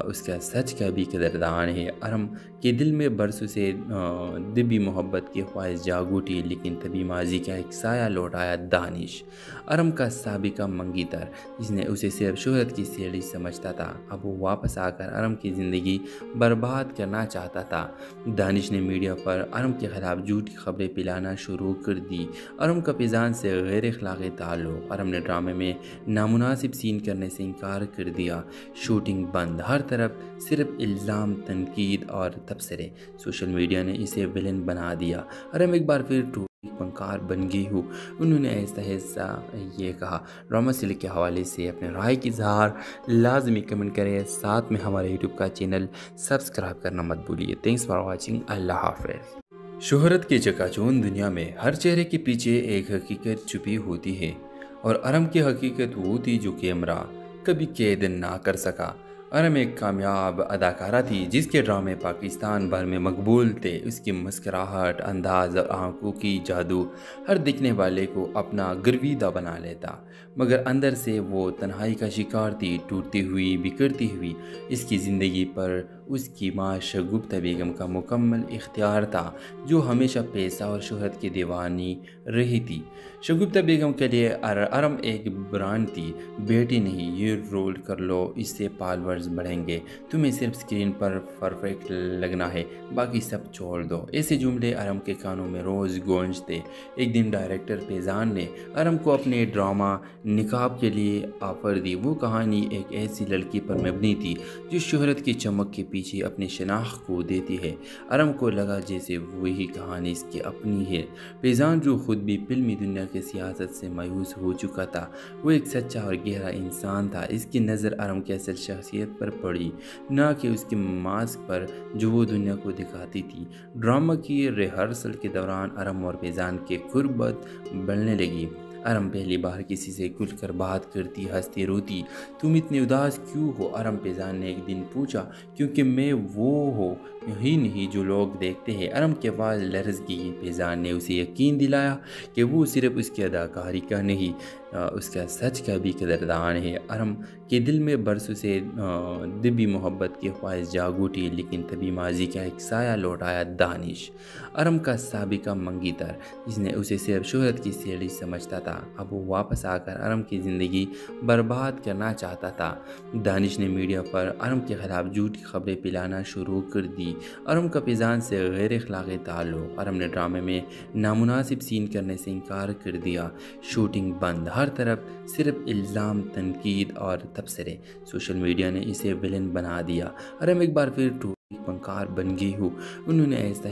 اس کا سچ کا بھی قدردان ہے۔ ارم کے دل میں برسوں سے دبی محبت کی خواہش جاگ اٹھی، لیکن تبھی ماضی کا ایک سایہ لوٹ آیا۔ دانش، ارم کا سابقہ منگی تر، جس نے اسے صرف شہرت کی سیڑھی سمجھتا تھا، اب وہ واپس آ کر ارم کی زندگی برباد کرنا چاہتا تھا۔ دانش نے میڈیا پر ارم کے خلاف جھوٹی خبریں پھیلانا شروع کر دی۔ ارم کا فیضان سے غیر اخلاقی تعلق۔ ارم نے ڈرامے میں نامناسب سین کرنے سے انکار کر دیا۔ شوٹنگ بند، ہر طرف صرف الزام، تنقید اور تبصرے۔ سوشل میڈیا نے اسے ویلن بنا دیا۔ ارم ایک بار پھر فنکار بن گئی ہوں، انہوں نے ایسا یہ کہا۔ ڈرامہ سیریل کے حوالے سے اپنے رائے کی اظہار لازمی کمنٹ کریں، ساتھ میں ہمارے یوٹیوب کا چینل سبسکرائب کرنا مت بھولیے۔ تھینکس فار واچنگ، اللہ حافظ۔ شہرت کے چکا چوند دنیا میں ہر چہرے کے پیچھے ایک حقیقت چھپی ہوتی ہے، اور ارم کی حقیقت وہ تھی جو کیمرہ کبھی قید نہ کر سکا۔ ارم ایک کامیاب اداکارہ تھی جس کے ڈرامے پاکستان بھر میں مقبول تھے۔ اس کی مسکراہٹ، انداز اور آنکھوں کی جادو ہر دیکھنے والے کو اپنا گرویدہ بنا لیتا، مگر اندر سے وہ تنہائی کا شکار تھی، ٹوٹتی ہوئی، بکھرتی ہوئی۔ اس کی زندگی پر اس کی ماں شگفتہ بیگم کا مکمل اختیار تھا، جو ہمیشہ پیسہ اور شہرت کی دیوانی رہی تھی۔ شگفتہ بیگم کے لیے ارم ایک برانڈ تھی۔ بیٹی نہیں، یہ رول کر لو، اس سے فالورز بڑھیں گے، تمہیں صرف سکرین پر پرفیکٹ لگنا ہے، باقی سب چھوڑ دو۔ ایسے جملے ارم کے کانوں میں روز گونجتے۔ ایک دن ڈائریکٹر فیضان نے ارم کو اپنے ڈرامہ نقاب کے لیے آفر دی۔ وہ کہانی ایک ایسی لڑکی پر مبنی تھی جو شہرت کی چمک کے پیچھے اپنی شناخت کو دیتی ہے۔ ارم کو لگا جیسے وہی کہانی اس کی اپنی ہے۔ فیضان جو خود بھی فلمی دنیا کی سیاست سے مایوس ہو چکا تھا، وہ ایک سچا اور گہرا انسان تھا۔ اس کی نظر ارم کی اصل شخصیت پر پڑی، نہ کہ اس کے ماسک پر جو وہ دنیا کو دکھاتی تھی۔ ڈرامہ کی ریہرسل کے دوران ارم اور فیضان کی قربت بڑھنے لگی۔ ارم پہلی بار کسی سے کھل کر بات کرتی، ہنستی، روتی۔ تم اتنے اداس کیوں ہو؟ ارم فیضان نے ایک دن پوچھا۔ کیونکہ میں وہ ہوں ہی نہیں جو لوگ دیکھتے ہیں۔ ارم کی آواز لرز گئی۔ فیضان نے اسے یقین دلایا کہ وہ صرف اس کی اداکاری کا نہیں، اس کا سچ کا بھی قدردان ہے۔ ارم کے دل میں برسوں سے دبی محبت کی خواہش جاگ اٹھی، لیکن تبھی ماضی کا ایک سایہ لوٹ آیا۔ دانش، ارم کا سابقہ منگی تر، جس نے اسے صرف شہرت کی سیڑھی سمجھتا تھا، اب وہ واپس آ کر ارم کی زندگی برباد کرنا چاہتا تھا۔ دانش نے میڈیا پر ارم کے خلاف جھوٹی خبریں پھیلانا شروع کر دی۔ ارم کا فیضان سے غیر اخلاقی تعلق۔ ارم نے ڈرامے میں نامناسب سین کرنے سے انکار کر دیا۔ شوٹنگ بند، ہر طرف صرف الزام، تنقید اور تبصرے۔ سوشل میڈیا نے اسے ویلن بنا دیا۔ ارم ایک بار پھر فنکار بن گئی ہوں، انہوں نے ایسا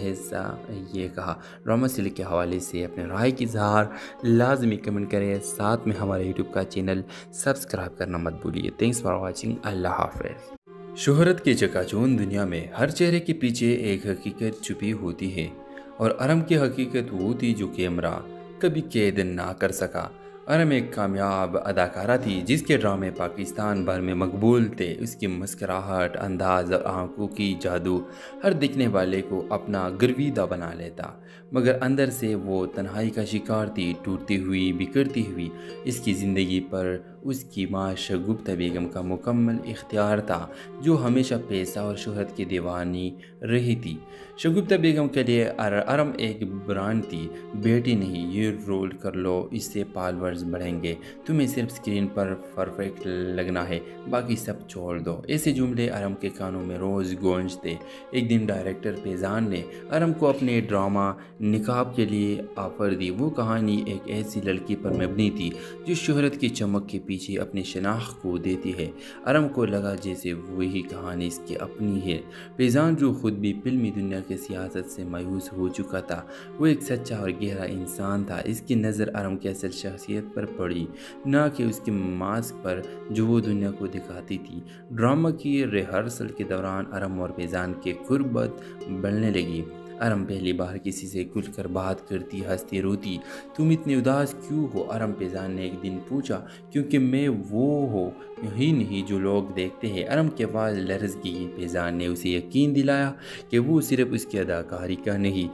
یہ کہا۔ ڈرامہ سیریل کے حوالے سے اپنے رائے کی اظہار لازمی کمنٹ کریں، ساتھ میں ہمارے یوٹیوب کا چینل سبسکرائب کرنا مت بھولیے۔ تھینکس فار واچنگ، اللہ حافظ۔ شہرت کے چکا چوند دنیا میں ہر چہرے کے پیچھے ایک حقیقت چھپی ہوتی ہے، اور ارم کی حقیقت وہ تھی جو کیمرہ کبھی قید نہ کر سکا۔ ارم ایک کامیاب اداکارہ تھی جس کے ڈرامے پاکستان بھر میں مقبول تھے۔ اس کی مسکراہٹ، انداز اور آنکھوں کی جادو ہر دیکھنے والے کو اپنا گرویدہ بنا لیتا، مگر اندر سے وہ تنہائی کا شکار تھی، ٹوٹتی ہوئی، بکھرتی ہوئی۔ اس کی زندگی پر اس کی ماں شگفتہ بیگم کا مکمل اختیار تھا، جو ہمیشہ پیسہ اور شہرت کی دیوانی رہی تھی۔ شگفتہ بیگم کے لیے ارم ایک برانڈ تھی۔ بیٹی نہیں، یہ رول کر لو، اس سے فالورز بڑھیں گے، تمہیں صرف سکرین پر پرفیکٹ لگنا ہے، باقی سب چھوڑ دو۔ ایسے جملے ارم کے کانوں میں روز گونجتے۔ ایک دن ڈائریکٹر فیضان نے ارم کو اپنے ڈرامہ نقاب کے لیے آفر دی۔ وہ کہانی ایک ایسی لڑکی پر مبنی تھی جو شہرت کی چمک کے پیچھے اپنی شناخت کو دیتی ہے۔ ارم کو لگا جیسے وہی کہانی اس کی اپنی ہے۔ فیضان جو خود بھی فلمی دنیا کی سیاست سے مایوس ہو چکا تھا، وہ ایک سچا اور گہرا انسان تھا۔ اس کی نظر ارم کی اصل شخصیت پر پڑی، نہ کہ اس کے ماسک پر جو وہ دنیا کو دکھاتی تھی۔ ڈرامہ کی ریہرسل کے دوران ارم اور فیضان کی قربت بڑھنے لگی۔ ارم پہلی بار کسی سے کھل کر بات کرتی، ہنستی، روتی۔ تم اتنے اداس کیوں ہو؟ ارم فیضان نے ایک دن پوچھا۔ کیونکہ میں وہ ہوں ہی نہیں جو لوگ دیکھتے ہیں۔ ارم کے آواز لرز گئی۔ فیضان نے اسے یقین دلایا کہ وہ صرف اس کی اداکاری کا نہیں،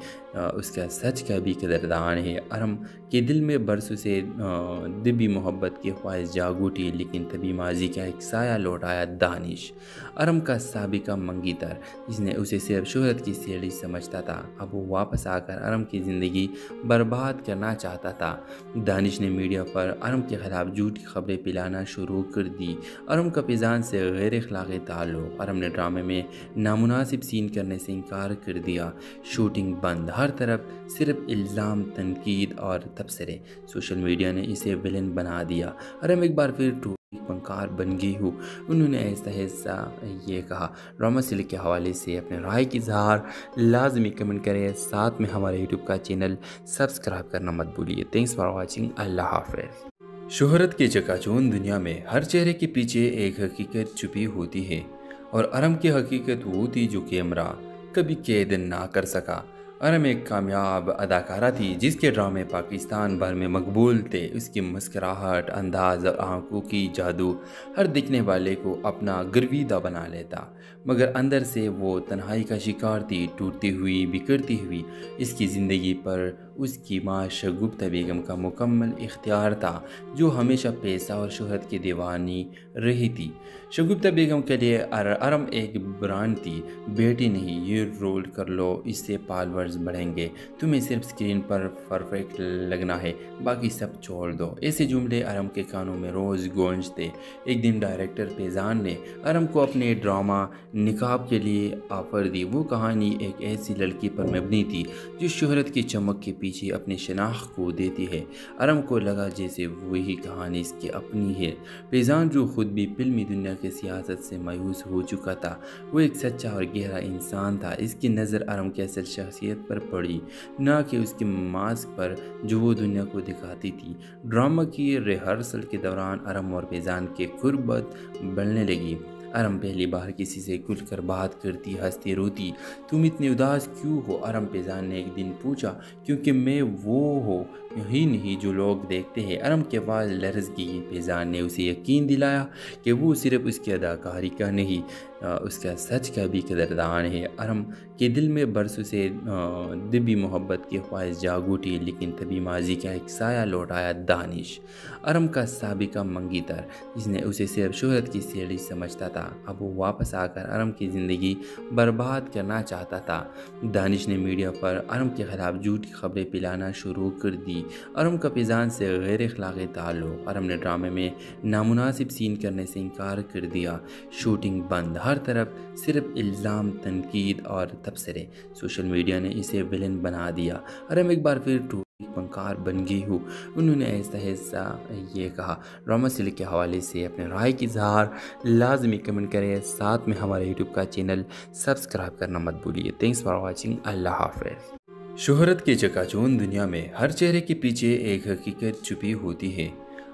اس کا سچ کا بھی قدردان ہے۔ ارم کے دل میں برسوں سے دبی محبت کی خواہش جاگ اٹھی، لیکن تبھی ماضی کا ایک سایہ لوٹ آیا، دانش، ارم کا سابقہ منگی تر، جس نے اسے صرف شہرت کی سیڑھی سمجھتا تھا۔ اب وہ واپس آ کر ارم کی زندگی برباد کرنا چاہتا تھا۔ دانش نے میڈیا پر ارم کے خلاف جھوٹی خبریں پھیلانا شروع کر دی۔ ارم کا فیضان سے غیر اخلاقی تعلق۔ ارم نے ڈرامے میں نامناسب سین کرنے سے انکار کر دیا۔ شوٹنگ بند، ہر طرف صرف الزام، تنقید اور تبصرے۔ سوشل میڈیا نے اسے ویلن بنا دیا۔ ارم ایک بار پھر فنکار بن گئی ہوں، انہوں نے ایسا یہ کہا۔ ڈرامہ سلک کے حوالے سے اپنے رائے کی اظہار لازمی کمنٹ کریں، ساتھ میں ہمارے یوٹیوب کا چینل سبسکرائب کرنا مت بھولیے۔ تھینکس فار واچنگ، اللہ حافظ۔ شہرت کے چکا چوند دنیا میں ہر چہرے کے پیچھے ایک حقیقت چھپی ہوتی ہے، اور ارم کی حقیقت وہ تھی جو کیمرہ کبھی قید نہ کر سکا۔ ارم ایک کامیاب اداکارہ تھی جس کے ڈرامے پاکستان بھر میں مقبول تھے۔ اس کی مسکراہٹ، انداز اور آنکھوں کی جادو ہر دیکھنے والے کو اپنا گرویدہ بنا لیتا، مگر اندر سے وہ تنہائی کا شکار تھی، ٹوٹتی ہوئی، بکھرتی ہوئی۔ اس کی زندگی پر اس کی ماں شگفتہ بیگم کا مکمل اختیار تھا، جو ہمیشہ پیسہ اور شہرت کی دیوانی رہی تھی۔ شگفتہ بیگم کے لیے ارم ایک برانڈ تھی۔ بیٹی نہیں، یہ رول کر لو، اس سے فالورز بڑھیں گے، تمہیں صرف سکرین پر پرفیکٹ لگنا ہے، باقی سب چھوڑ دو۔ ایسے جملے ارم کے کانوں میں روز گونجتے۔ ایک دن ڈائریکٹر فیضان نے ارم کو اپنے ڈرامہ نقاب کے لیے آفر دی۔ وہ کہانی ایک ایسی لڑکی پر مبنی تھی جو شہرت کی چمک کے پیچھے اپنی شناخت کو دیتی ہے۔ ارم کو لگا جیسے وہی کہانی اس کی اپنی ہے۔ فیضان جو خود بھی فلمی دنیا کی سیاست سے مایوس ہو چکا تھا، وہ ایک سچا اور گہرا انسان تھا۔ اس کی نظر ارم کی اصل شخصیت پر پڑی، نہ کہ اس کے ماسک پر جو وہ دنیا کو دکھاتی تھی۔ ڈرامہ کی ریہرسل کے دوران ارم اور فیضان کی قربت بڑھنے لگی۔ ارم پہلی بار کسی سے کھل کر بات کرتی، ہنستی، روتی۔ تم اتنے اداس کیوں ہو؟ ارم فیضان نے ایک دن پوچھا۔ کیونکہ میں وہ ہوں ہی نہیں جو لوگ دیکھتے ہیں۔ ارم کی آواز لرز گئی۔ فیضان نے اسے یقین دلایا کہ وہ صرف اس کی اداکاری کا نہیں، اس کا سچ کا بھی قدردان ہے۔ ارم کے دل میں برسوں سے دبی محبت کی خواہش جاگ اٹھی، لیکن تبھی ماضی کا ایک سایہ لوٹ آیا، دانش، ارم کا سابقہ منگی تر، جس نے اسے صرف شہرت کی سیڑھی سمجھتا تھا۔ اب وہ واپس آ کر ارم کی زندگی برباد کرنا چاہتا تھا۔ دانش نے میڈیا پر ارم کے خلاف جھوٹی خبریں پھیلانا شروع کر دی۔ ارم کا فیضان سے غیر اخلاقی تعلق۔ ارم نے ڈرامے میں نامناسب سین کرنے سے انکار کر دیا۔ شوٹنگ بند، ہر طرف صرف الزام، تنقید اور تبصرے۔ سوشل میڈیا نے اسے ویلن بنا دیا۔ ارم ایک بار پھر فنکار بن گئی ہوں، انہوں نے ایسا یہ کہا۔ ڈرامہ سلک کے حوالے سے اپنے رائے کی اظہار لازمی کمنٹ کریں، ساتھ میں ہمارے یوٹیوب کا چینل سبسکرائب کرنا مت بھولیے۔ تھینکس فار واچنگ، اللہ حافظ۔ شہرت کے چکا چوند دنیا میں ہر چہرے کے پیچھے ایک حقیقت چھپی ہوتی ہے،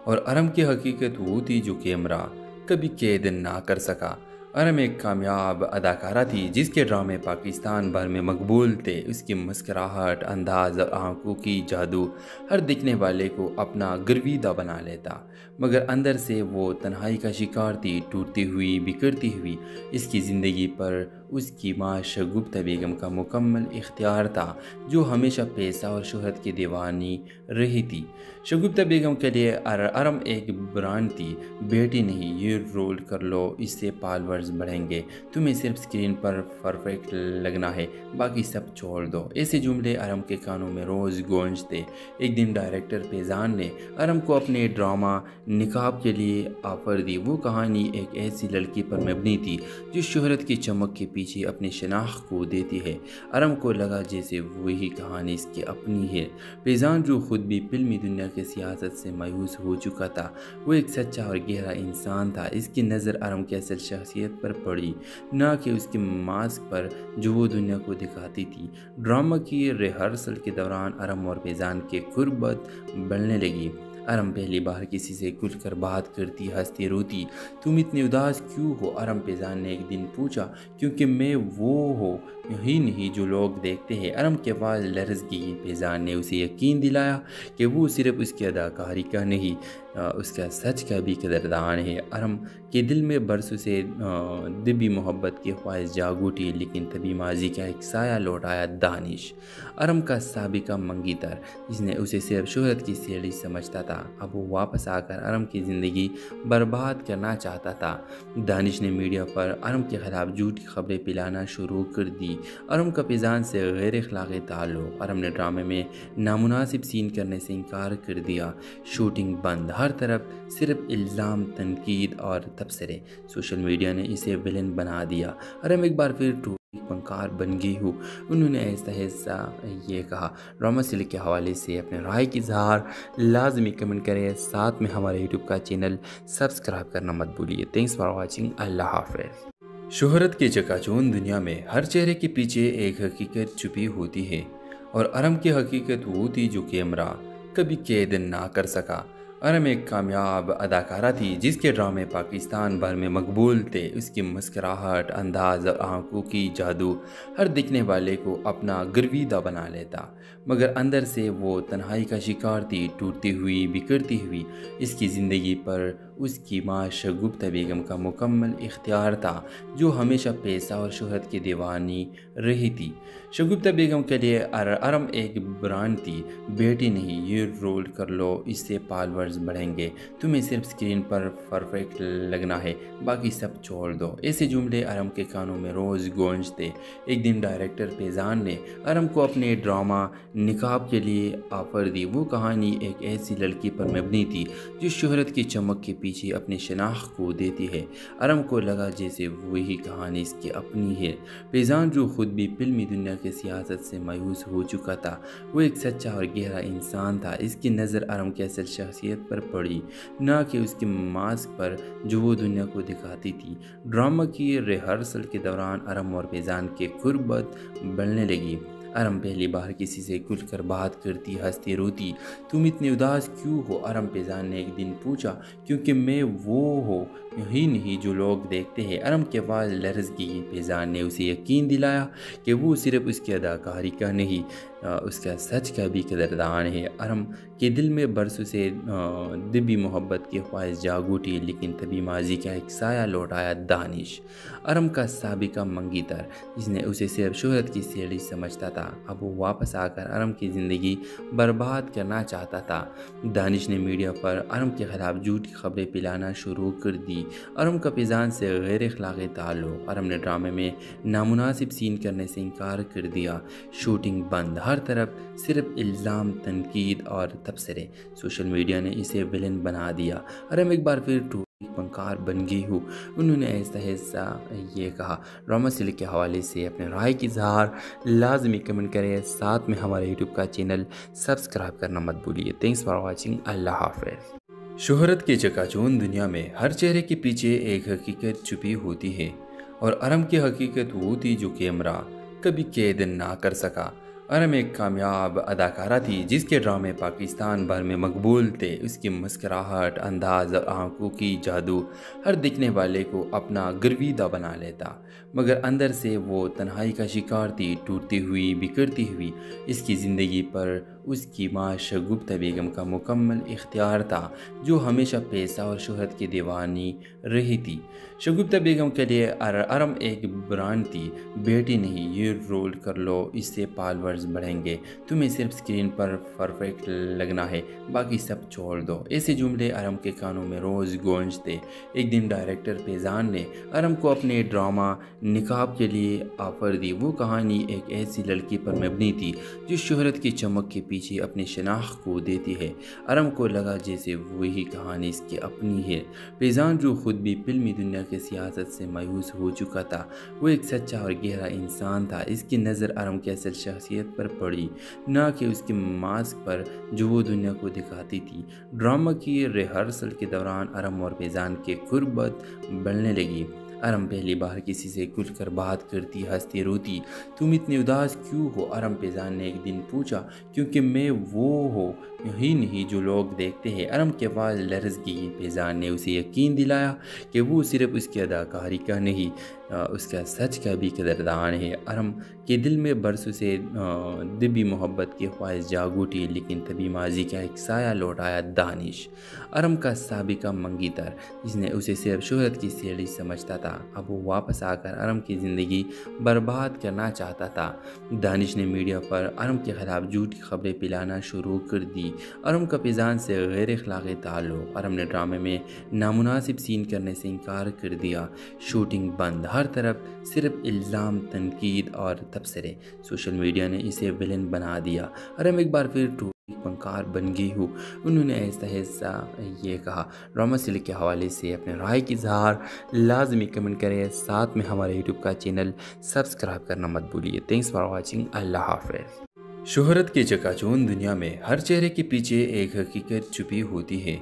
اور ارم کی حقیقت وہ تھی جو کیمرہ کبھی قید نہ کر سکا۔ ارم ایک کامیاب اداکارہ تھی جس کے ڈرامے پاکستان بھر میں مقبول تھے۔ اس کی مسکراہٹ، انداز اور آنکھوں کی جادو ہر دیکھنے والے کو اپنا گرویدہ بنا لیتا، مگر اندر سے وہ تنہائی کا شکار تھی، ٹوٹتی ہوئی، بکھرتی ہوئی۔ اس کی زندگی پر اس کی ماں شگفتہ بیگم کا مکمل اختیار تھا، جو ہمیشہ پیسہ اور شہرت کی دیوانی رہی تھی۔ شگفتہ بیگم کے لیے ارم ایک برانڈ تھی۔ بیٹی نہیں، یہ رول کر لو، اس سے فالورز بڑھیں گے، تمہیں صرف سکرین پر پرفیکٹ لگنا ہے، باقی سب چھوڑ دو۔ ایسے جملے ارم کے کانوں میں روز گونجتے۔ ایک دن ڈائریکٹر فیضان نے ارم کو اپنے ڈرامہ نقاب کے لیے آفر دی۔ وہ کہانی ایک ایسی لڑکی پر مبنی تھی جو شہرت کی چمک کے پیچھے اپنی شناخت کو دیتی ہے۔ ارم کو لگا جیسے وہی کہانی اس کی اپنی ہے۔ فیضان جو خود بھی فلمی دنیا کی سیاست سے مایوس ہو چکا تھا، وہ ایک سچا اور گہرا انسان تھا۔ اس کی نظر ارم کی اصل شخصیت پر پڑی، نہ کہ اس کے ماسک پر جو وہ دنیا کو دکھاتی تھی۔ ڈرامہ کی ریہرسل کے دوران ارم اور فیضان کی قربت بڑھنے لگی۔ ارم پہلی بار کسی سے کھل کر بات کرتی، ہنستی، روتی۔ تم اتنے اداس کیوں ہو؟ ارم فیضان نے ایک دن پوچھا۔ کیونکہ میں وہ ہوں ہی نہیں جو لوگ دیکھتے ہیں۔ ارم کے آواز لرز گئی۔ فیضان نے اسے یقین دلایا کہ وہ صرف اس کی اداکاری کا نہیں، اس کا سچ کا بھی قدردان ہے۔ ارم کے دل میں برسوں سے دبی محبت کی خواہش جاگ اٹھی، لیکن تبھی ماضی کا ایک سایہ لوٹ آیا۔ دانش، ارم کا سابقہ منگی تر، جس نے اسے صرف شہرت کی سیڑھی سمجھتا تھا، اب وہ واپس آ کر ارم کی زندگی برباد کرنا چاہتا تھا۔ دانش نے میڈیا پر ارم کے خلاف جھوٹی خبریں پھیلانا شروع کر دی۔ ارم کا فیضان سے غیر اخلاقی تعلق۔ ارم نے ڈرامے میں نامناسب سین کرنے سے انکار کر دیا۔ شوٹنگ بند، ہر طرف صرف الزام، تنقید اور تبصرے۔ سوشل میڈیا نے اسے ویلن بنا دیا۔ ارم ایک بار پھر فنکار بن گئی ہوں، انہوں نے ایسا یہ کہا۔ ڈرامہ سیریل کے حوالے سے اپنے رائے کی اظہار لازمی کمنٹ کریں، ساتھ میں ہمارے یوٹیوب کا چینل سبسکرائب کرنا مت بھولیے۔ تھینکس فار واچنگ، اللہ حافظ۔ شہرت کے چکاچوند دنیا میں ہر چہرے کے پیچھے ایک حقیقت چھپی ہوتی ہے، اور ارم کی حقیقت وہ تھی جو کیمرہ کبھی قید نہ کر سکا۔ ارم ایک کامیاب اداکارہ تھی جس کے ڈرامے پاکستان بھر میں مقبول تھے۔ اس کی مسکراہٹ، انداز اور آنکھوں کی جادو ہر دیکھنے والے کو اپنا گرویدہ بنا لیتا، مگر اندر سے وہ تنہائی کا شکار تھی، ٹوٹتی ہوئی، بکھرتی ہوئی۔ اس کی زندگی پر اس کی ماں شگفتہ بیگم کا مکمل اختیار تھا، جو ہمیشہ پیسہ اور شہرت کی دیوانی رہی تھی۔ شگفتہ بیگم کے لیے ارم ایک برانڈ تھی۔ بیٹی نہیں، یہ رول کر لو، اس سے فالورز بڑھیں گے، تمہیں صرف سکرین پر پرفیکٹ لگنا ہے، باقی سب چھوڑ دو۔ ایسے جملے ارم کے کانوں میں روز گونجتے۔ ایک دن ڈائریکٹر فیضان نے ارم کو اپنے ڈرامہ نقاب کے لیے آفر دی۔ وہ کہانی ایک ایسی لڑکی پر مبنی تھی جو شہرت کی چمک کے پیچھے اپنی شناخت کو دیتی ہے۔ ارم کو لگا جیسے وہی کہانی اس کی اپنی ہے۔ فیضان جو خود بھی فلمی دنیا کی سیاست سے مایوس ہو چکا تھا، وہ ایک سچا اور گہرا انسان تھا۔ اس کی نظر ارم کی اصل شخصیت پر پڑی، نہ کہ اس کے ماسک پر جو وہ دنیا کو دکھاتی تھی۔ ڈرامہ کی ریہرسل کے دوران ارم اور فیضان کی قربت بڑھنے لگی۔ ارم پہلی بار کسی سے کھل کر بات کرتی، ہنستی، روتی۔ تم اتنے اداس کیوں ہو؟ ارم فیضان نے ایک دن پوچھا۔ کیونکہ میں وہ ہوں ہی نہیں جو لوگ دیکھتے ہیں۔ ارم کی آواز لرز گئی۔ فیضان نے اسے یقین دلایا کہ وہ صرف اس کی اداکاری کا نہیں، اس کا سچ کا بھی قدردان ہے۔ ارم کے دل میں برسوں سے دبی محبت کی خواہش جاگ اٹھی، لیکن تبھی ماضی کا ایک سایہ لوٹ آیا۔ دانش، ارم کا سابقہ منگی تر، جس نے اسے صرف شہرت کی سیڑھی سمجھتا تھا، اب وہ واپس آ کر ارم کی زندگی برباد کرنا چاہتا تھا۔ دانش نے میڈیا پر ارم کے خلاف جھوٹی خبریں پھیلانا شروع کر دی۔ ارم کا فیضان سے غیر اخلاقی تعلق۔ ارم نے ڈرامے میں نامناسب سین کرنے سے انکار کر دیا۔ شوٹنگ بند، ہر طرف صرف الزام، تنقید اور تبصرے۔ سوشل میڈیا نے اسے ویلن بنا دیا۔ ارم ایک بار پھر فنکار بن گئی ہوں، انہوں نے ایسا یہ کہا۔ ڈرامہ سیریل کے حوالے سے اپنے رائے کی اظہار لازمی کمنٹ کریں، ساتھ میں ہمارے یوٹیوب کا چینل سبسکرائب کرنا مت بھولیے۔ تھینکس فار واچنگ، اللہ حافظ۔ شہرت کے چکاچوند دنیا میں ہر چہرے کے پیچھے ایک حقیقت چھپی ہوتی ہے، اور ارم کی حقیقت وہ تھی جو کیمرہ کبھی قید نہ کر سکا۔ ارم ایک کامیاب اداکارہ تھی جس کے ڈرامے پاکستان بھر میں مقبول تھے۔ اس کی مسکراہٹ، انداز اور آنکھوں کی جادو ہر دیکھنے والے کو اپنا گرویدہ بنا لیتا، مگر اندر سے وہ تنہائی کا شکار تھی، ٹوٹتی ہوئی، بکھرتی ہوئی۔ اس کی زندگی پر اس کی ماں شگفتہ بیگم کا مکمل اختیار تھا، جو ہمیشہ پیسہ اور شہرت کی دیوانی رہی تھی۔ شگفتہ بیگم کے لیے ارم ایک برانڈ تھی۔ بیٹی نہیں، یہ رول کر لو، اس سے فالورز بڑھیں گے، تمہیں صرف سکرین پر پرفیکٹ لگنا ہے، باقی سب چھوڑ دو۔ ایسے جملے ارم کے کانوں میں روز گونجتے۔ ایک دن ڈائریکٹر فیضان نے ارم کو اپنے ڈرامہ نقاب کے لیے آفر دی۔ وہ کہانی ایک ایسی لڑکی پر مبنی تھی جو شہرت کی چمک کے پیچھے اپنی شناخت کو دیتی ہے۔ ارم کو لگا جیسے وہی کہانی اس کی اپنی ہے۔ فیضان جو خود بھی فلمی دنیا کی سیاست سے مایوس ہو چکا تھا، وہ ایک سچا اور گہرا انسان تھا۔ اس کی نظر ارم کی اصل شخصیت پر پڑی، نہ کہ اس کے ماسک پر جو وہ دنیا کو دکھاتی تھی۔ ڈرامہ کی ریہرسل کے دوران ارم اور فیضان کی قربت بڑھنے لگی۔ ارم پہلی بار کسی سے کھل کر بات کرتی، ہنستی، روتی۔ تم اتنے اداس کیوں ہو؟ ارم فیضان نے ایک دن پوچھا۔ کیونکہ میں وہ ہوں ہی نہیں جو لوگ دیکھتے ہیں۔ ارم کے آواز لرز گئی۔ فیضان نے اسے یقین دلایا کہ وہ صرف اس کی اداکاری کا نہیں، اس کا سچ کا بھی قدردان ہے۔ ارم کے دل میں برسوں سے دبی محبت کی خواہش جاگ اٹھی، لیکن تبھی ماضی کا ایک سایہ لوٹ آیا، دانش، ارم کا سابقہ منگی تر، جس نے اسے صرف شہرت کی سیڑھی سمجھتا تھا۔ اب وہ واپس آ کر ارم کی زندگی برباد کرنا چاہتا تھا۔ دانش نے میڈیا پر ارم کے خلاف جھوٹی خبریں پھیلانا شروع کر دی۔ ارم کا فیضان سے غیر اخلاقی تعلق۔ ارم نے ڈرامے میں نامناسب سین کرنے سے انکار کر دیا۔ شوٹنگ بند، ہر طرف صرف الزام، تنقید اور تبصرے۔ سوشل میڈیا نے اسے ویلن بنا دیا۔ ارم ایک بار پھر فنکار بن گئی ہوں، انہوں نے ایسا یہ کہا۔ ڈرامہ سلک کے حوالے سے اپنے رائے کی اظہار لازمی کمنٹ کریں، ساتھ میں ہمارے یوٹیوب کا چینل سبسکرائب کرنا مت بھولیے۔ تھینکس فار واچنگ، اللہ حافظ۔ شہرت کی چکا چوند دنیا میں ہر چہرے کے پیچھے ایک حقیقت چھپی ہوتی ہے،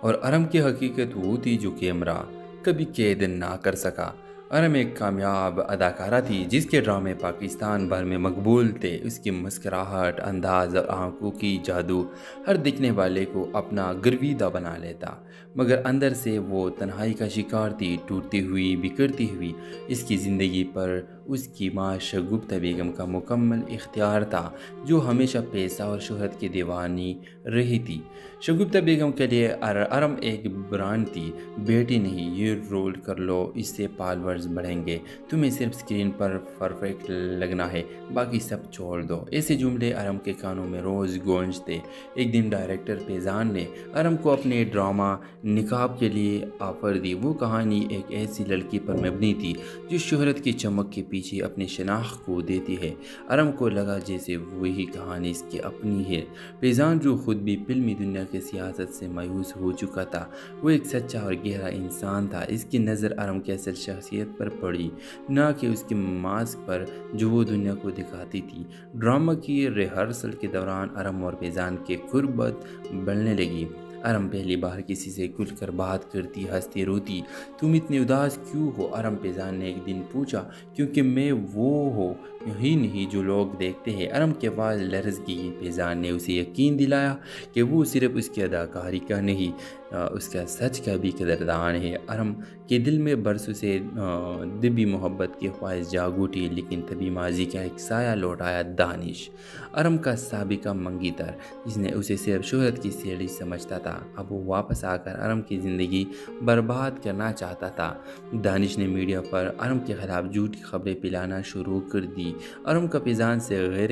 اور ارم کی حقیقت وہ تھی جو کیمرہ کبھی قید نہ کر سکا۔ ارم ایک کامیاب اداکارہ تھی جس کے ڈرامے پاکستان بھر میں مقبول تھے۔ اس کی مسکراہٹ، انداز اور آنکھوں کی جادو ہر دیکھنے والے کو اپنا گرویدہ بنا لیتا، مگر اندر سے وہ تنہائی کا شکار تھی، ٹوٹتی ہوئی، بکھرتی ہوئی۔ اس کی زندگی پر اس کی ماں شگفتہ بیگم کا مکمل اختیار تھا، جو ہمیشہ پیسہ اور شہرت کی دیوانی رہی تھی۔ شگفتہ بیگم کے لیے ارم ایک برانڈ تھی۔ بیٹی نہیں، یہ رول کر لو، اس سے فالورز بڑھیں گے، تمہیں صرف سکرین پر پرفیکٹ لگنا ہے، باقی سب چھوڑ دو۔ ایسے جملے ارم کے کانوں میں روز گونجتے۔ ایک دن ڈائریکٹر فیضان نے ارم کو اپنے ڈرامہ نقاب کے لیے آفر دی۔ وہ کہانی ایک ایسی لڑکی پر مبنی تھی جو شہرت کی چمک کے پیچھے اپنی شناخت کو دیتی ہے۔ ارم کو لگا جیسے وہی کہانی اس کی اپنی ہے۔ فیضان جو خود بھی فلمی دنیا کی سیاست سے مایوس ہو چکا تھا، وہ ایک سچا اور گہرا انسان تھا۔ اس کی نظر ارم کی اصل شخصیت پر پڑی، نہ کہ اس کے ماسک پر جو وہ دنیا کو دکھاتی تھی۔ ڈرامہ کی ریہرسل کے دوران ارم اور فیضان کی قربت بڑھنے لگی۔ ارم پہلی بار کسی سے کھل کر بات کرتی، ہنستی، روتی۔ تم اتنے اداس کیوں ہو؟ ارم فیضان نے ایک دن پوچھا۔ کیونکہ میں وہ ہوں ہی نہیں جو لوگ دیکھتے ہیں۔ ارم کی آواز لرز گئی۔ فیضان نے اسے یقین دلایا کہ وہ صرف اس کی اداکاری کا نہیں، اس کا سچ کا بھی قدردان ہے۔ ارم کے دل میں برسوں سے دبی محبت کی خواہش جاگ اٹھی، لیکن تبھی ماضی کا ایک سایہ لوٹ آیا، دانش، ارم کا سابقہ منگی تر، جس نے اسے صرف شہرت کی سیڑھی سمجھتا تھا۔ اب وہ واپس آ کر ارم کی زندگی برباد کرنا چاہتا تھا۔ دانش نے میڈیا پر ارم کے خلاف جھوٹی خبریں پھیلانا شروع کر دی۔ ارم کا فیضان سے غیر